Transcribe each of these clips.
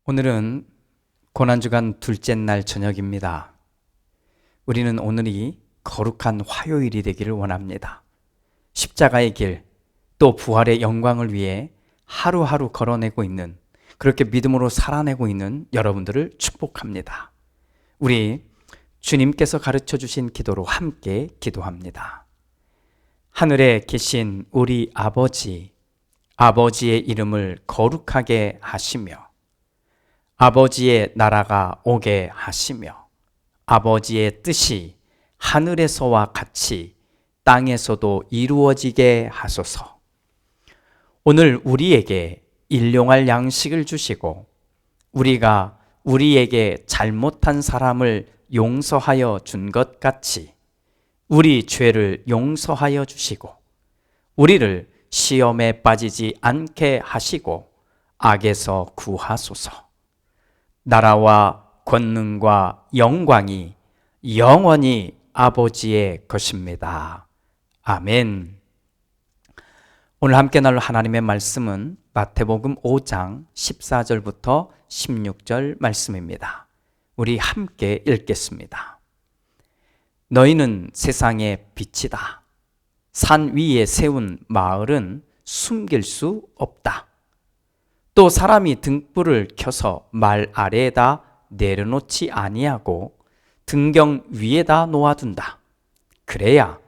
오늘은 고난주간 둘째 날 저녁입니다. 우리는 오늘이 거룩한 화요일이 되기를 원합니다. 십자가의 길, 또 부활의 영광을 위해 하루하루 걸어내고 있는, 그렇게 믿음으로 살아내고 있는 여러분들을 축복합니다. 우리 주님께서 가르쳐 주신 기도로 함께 기도합니다. 하늘에 계신 우리 아버지, 아버지의 이름을 거룩하게 하시며 아버지의 나라가 오게 하시며 아버지의 뜻이 하늘에서와 같이 땅에서도 이루어지게 하소서. 오늘 우리에게 일용할 양식을 주시고 우리가 우리에게 잘못한 사람을 용서하여 준 것 같이 우리 죄를 용서하여 주시고 우리를 시험에 빠지지 않게 하시고 악에서 구하소서. 나라와 권능과 영광이 영원히 아버지의 것입니다. 아멘. 오늘 함께 나눌 하나님의 말씀은 마태복음 5장 14절부터 16절 말씀입니다. 우리 함께 읽겠습니다. 너희는 세상의 빛이다. 산 위에 세운 마을은 숨길 수 없다. 또 사람이 등불을 켜서 말 아래에다 내려놓지 아니하고 등경 위에다 놓아둔다. 그래야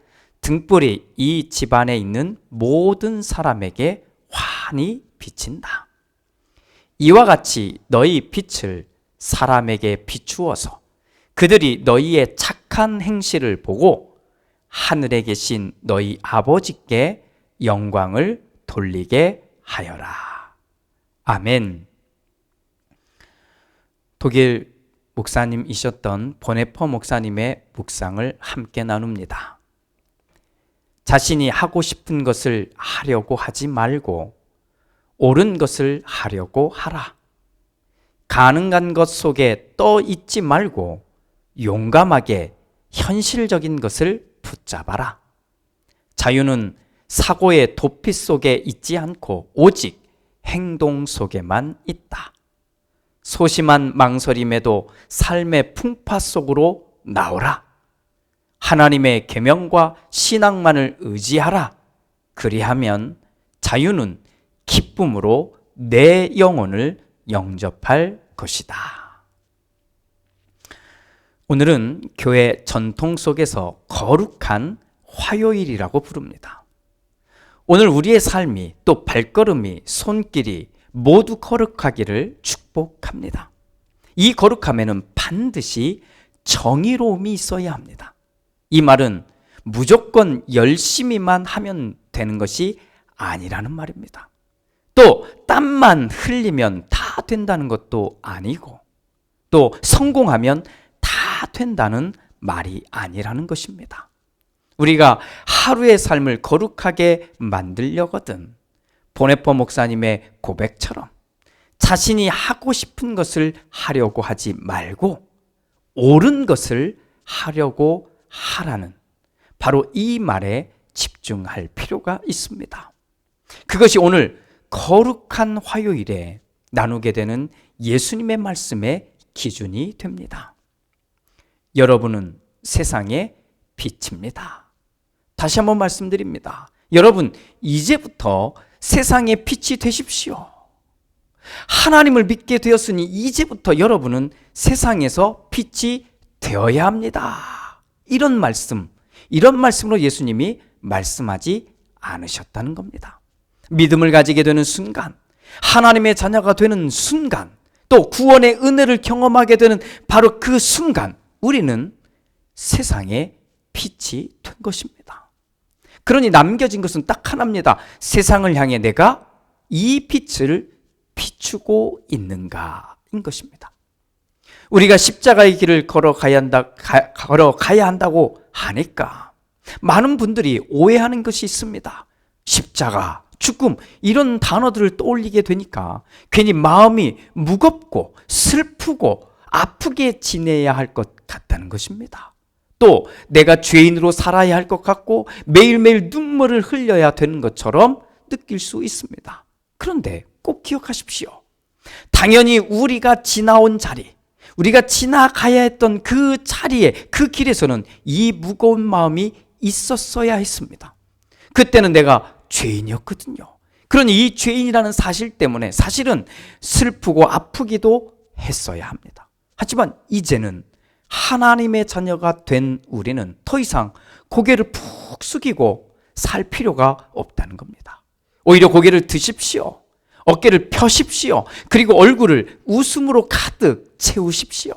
등불이 이 집안에 있는 모든 사람에게 환히 비친다. 이와 같이 너희 빛을 사람에게 비추어서 그들이 너희의 착한 행실을 보고 하늘에 계신 너희 아버지께 영광을 돌리게 하여라. 아멘. 독일 목사님이셨던 보네퍼 목사님의 묵상을 함께 나눕니다. 자신이 하고 싶은 것을 하려고 하지 말고 옳은 것을 하려고 하라. 가능한 것 속에 떠 있지 말고 용감하게 현실적인 것을 붙잡아라. 자유는 사고의 도피 속에 있지 않고 오직 행동 속에만 있다. 소심한 망설임에도 삶의 풍파 속으로 나오라. 하나님의 계명과 신앙만을 의지하라. 그리하면 자유는 기쁨으로 내 영혼을 영접할 것이다. 오늘은 교회 전통 속에서 거룩한 화요일이라고 부릅니다. 오늘 우리의 삶이 또 발걸음이 손길이 모두 거룩하기를 축복합니다. 이 거룩함에는 반드시 정의로움이 있어야 합니다. 이 말은 무조건 열심히만 하면 되는 것이 아니라는 말입니다. 또 땀만 흘리면 다 된다는 것도 아니고 또 성공하면 다 된다는 말이 아니라는 것입니다. 우리가 하루의 삶을 거룩하게 만들려거든 보네퍼 목사님의 고백처럼 자신이 하고 싶은 것을 하려고 하지 말고 옳은 것을 하려고 하라는 바로 이 말에 집중할 필요가 있습니다. 그것이 오늘 거룩한 화요일에 나누게 되는 예수님의 말씀의 기준이 됩니다. 여러분은 세상의 빛입니다. 다시 한번 말씀드립니다. 여러분, 이제부터 세상의 빛이 되십시오. 하나님을 믿게 되었으니 이제부터 여러분은 세상에서 빛이 되어야 합니다. 이런 말씀으로 예수님이 말씀하지 않으셨다는 겁니다. 믿음을 가지게 되는 순간, 하나님의 자녀가 되는 순간, 또 구원의 은혜를 경험하게 되는 바로 그 순간, 우리는 세상의 빛이 된 것입니다. 그러니 남겨진 것은 딱 하나입니다. 세상을 향해 내가 이 빛을 비추고 있는가인 것입니다. 우리가 십자가의 길을 걸어가야 한다고 하니까 많은 분들이 오해하는 것이 있습니다. 십자가, 죽음 이런 단어들을 떠올리게 되니까 괜히 마음이 무겁고 슬프고 아프게 지내야 할 것 같다는 것입니다. 또 내가 죄인으로 살아야 할 것 같고 매일매일 눈물을 흘려야 되는 것처럼 느낄 수 있습니다. 그런데 꼭 기억하십시오. 당연히 우리가 지나온 자리, 우리가 지나가야 했던 그 자리에, 그 길에서는 이 무거운 마음이 있었어야 했습니다. 그때는 내가 죄인이었거든요. 그러니 이 죄인이라는 사실 때문에 사실은 슬프고 아프기도 했어야 합니다. 하지만 이제는 하나님의 자녀가 된 우리는 더 이상 고개를 푹 숙이고 살 필요가 없다는 겁니다. 오히려 고개를 드십시오. 어깨를 펴십시오. 그리고 얼굴을 웃음으로 가득 채우십시오.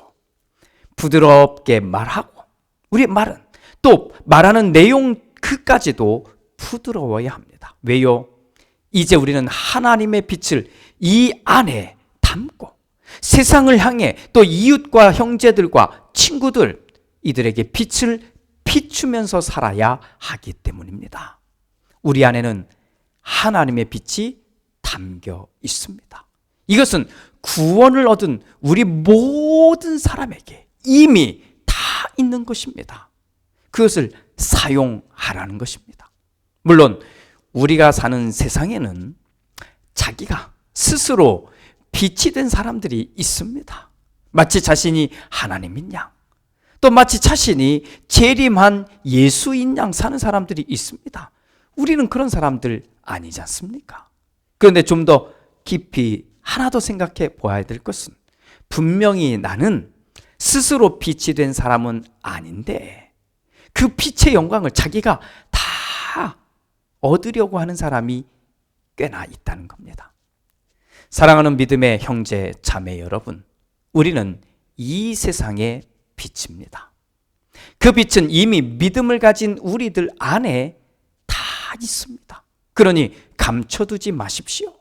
부드럽게 말하고, 우리의 말은 또 말하는 내용 그까지도 부드러워야 합니다. 왜요? 이제 우리는 하나님의 빛을 이 안에 담고 세상을 향해 또 이웃과 형제들과 친구들, 이들에게 빛을 비추면서 살아야 하기 때문입니다. 우리 안에는 하나님의 빛이 담겨 있습니다. 이것은 구원을 얻은 우리 모든 사람에게 이미 다 있는 것입니다. 그것을 사용하라는 것입니다. 물론 우리가 사는 세상에는 자기가 스스로 빛이 된 사람들이 있습니다. 마치 자신이 하나님인 양, 또 마치 자신이 재림한 예수인 양 사는 사람들이 있습니다. 우리는 그런 사람들 아니지 않습니까? 그런데 좀 더 깊이 하나 더 생각해 보아야 될 것은, 분명히 나는 스스로 빛이 된 사람은 아닌데 그 빛의 영광을 자기가 다 얻으려고 하는 사람이 꽤나 있다는 겁니다. 사랑하는 믿음의 형제 자매 여러분, 우리는 이 세상의 빛입니다. 그 빛은 이미 믿음을 가진 우리들 안에 다 있습니다. 그러니 감춰두지 마십시오.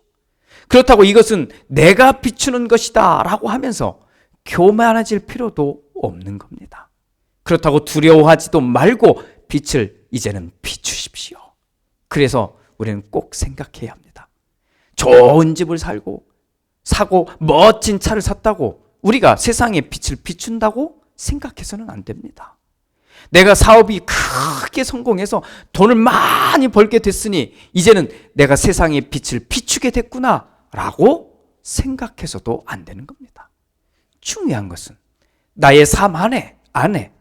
그렇다고 이것은 내가 비추는 것이다 라고 하면서 교만해질 필요도 없는 겁니다. 그렇다고 두려워하지도 말고 빛을 이제는 비추십시오. 그래서 우리는 꼭 생각해야 합니다. 좋은 집을 사고 멋진 차를 샀다고 우리가 세상에 빛을 비춘다고 생각해서는 안 됩니다. 내가 사업이 크게 성공해서 돈을 많이 벌게 됐으니 이제는 내가 세상에 빛을 비추게 됐구나 라고 생각해서도 안 되는 겁니다. 중요한 것은 나의 삶 안에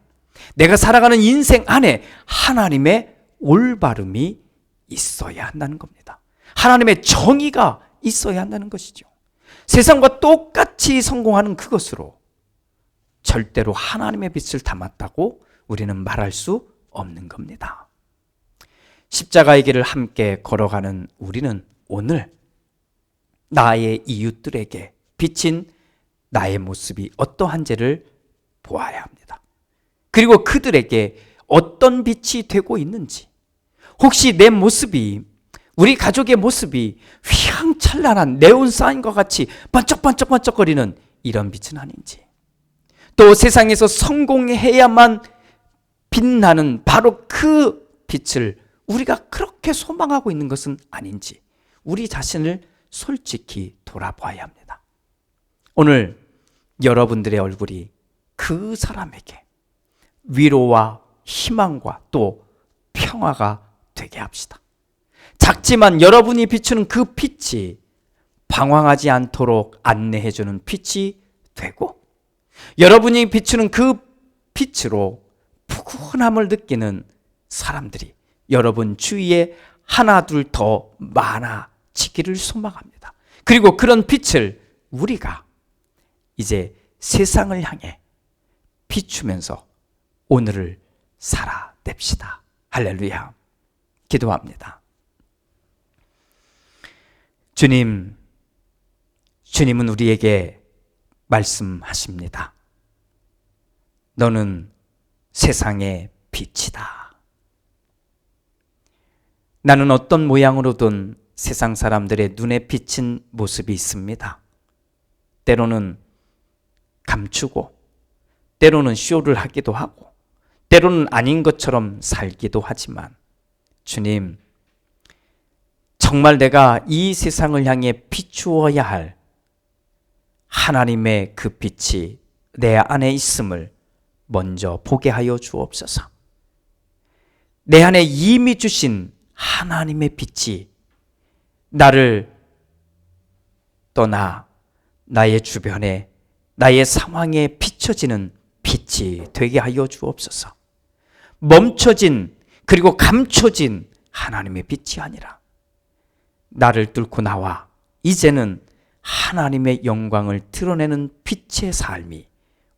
내가 살아가는 인생 안에 하나님의 올바름이 있어야 한다는 겁니다. 하나님의 정의가 있어야 한다는 것이죠. 세상과 똑같이 성공하는 그것으로 절대로 하나님의 빛을 담았다고 우리는 말할 수 없는 겁니다. 십자가의 길을 함께 걸어가는 우리는 오늘 나의 이웃들에게 비친 나의 모습이 어떠한지를 보아야 합니다. 그리고 그들에게 어떤 빛이 되고 있는지, 혹시 내 모습이, 우리 가족의 모습이 휘황찬란한 네온사인과 같이 번쩍번쩍번쩍거리는 이런 빛은 아닌지, 또 세상에서 성공해야만 빛나는 바로 그 빛을 우리가 그렇게 소망하고 있는 것은 아닌지 우리 자신을 솔직히 돌아봐야 합니다. 오늘 여러분들의 얼굴이 그 사람에게 위로와 희망과 또 평화가 되게 합시다. 작지만 여러분이 비추는 그 빛이 방황하지 않도록 안내해주는 빛이 되고, 여러분이 비추는 그 빛으로 푸근함을 느끼는 사람들이 여러분 주위에 하나 둘 더 많아지기를 소망합니다. 그리고 그런 빛을 우리가 이제 세상을 향해 비추면서 오늘을 살아냅시다. 할렐루야. 기도합니다. 주님은 우리에게 말씀하십니다. 너는 세상의 빛이다. 나는 어떤 모양으로든 세상 사람들의 눈에 비친 모습이 있습니다. 때로는 감추고, 때로는 쇼를 하기도 하고, 때로는 아닌 것처럼 살기도 하지만, 주님, 정말 내가 이 세상을 향해 비추어야 할 하나님의 그 빛이 내 안에 있음을 먼저 보게 하여 주옵소서. 내 안에 이미 주신 하나님의 빛이 나를 떠나 나의 주변에, 나의 상황에 비춰지는 빛이 되게 하여 주옵소서. 멈춰진 그리고 감춰진 하나님의 빛이 아니라 나를 뚫고 나와 이제는 하나님의 영광을 드러내는 빛의 삶이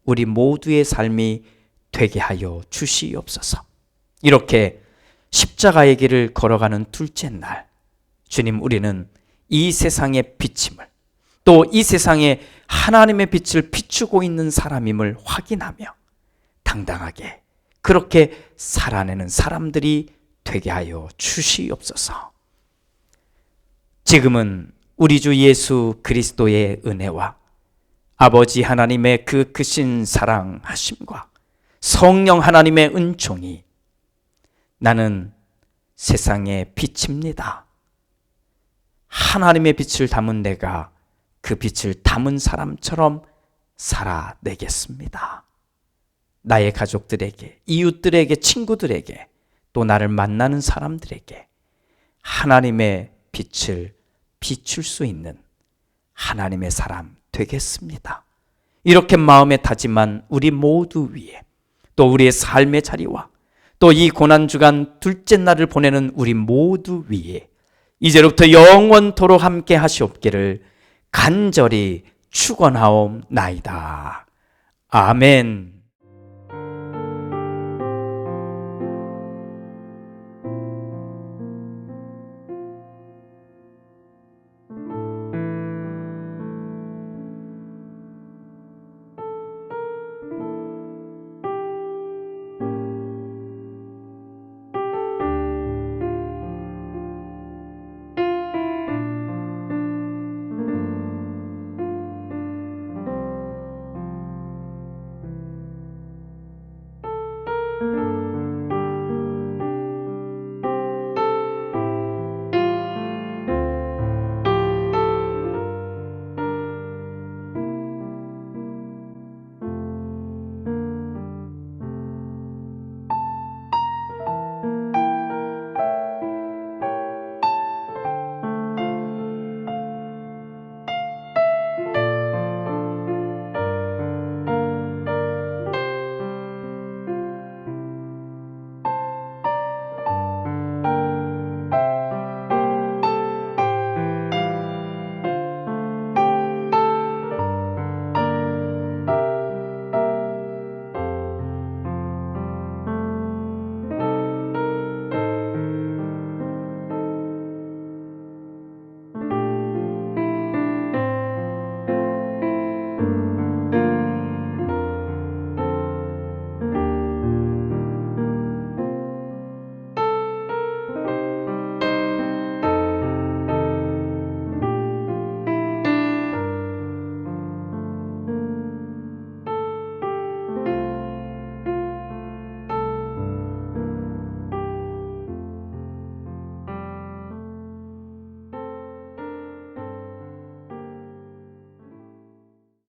우리 모두의 삶이 되게 하여 주시옵소서. 이렇게 십자가의 길을 걸어가는 둘째 날, 주님, 우리는 이 세상의 빛임을, 또 이 세상에 하나님의 빛을 비추고 있는 사람임을 확인하며 당당하게 그렇게 살아내는 사람들이 되게 하여 주시옵소서. 지금은 우리 주 예수 그리스도의 은혜와 아버지 하나님의 그 크신 사랑하심과 성령 하나님의 은총이 나는 세상의 빛입니다. 하나님의 빛을 담은 내가 그 빛을 담은 사람처럼 살아내겠습니다. 나의 가족들에게, 이웃들에게, 친구들에게, 또 나를 만나는 사람들에게 하나님의 빛을 비출 수 있는 하나님의 사람 되겠습니다. 이렇게 마음에 다짐한 우리 모두 위에, 또 우리의 삶의 자리와 또 이 고난주간 둘째 날을 보내는 우리 모두 위에 이제로부터 영원토록 함께 하시옵기를 간절히 축원하옵나이다. 아멘.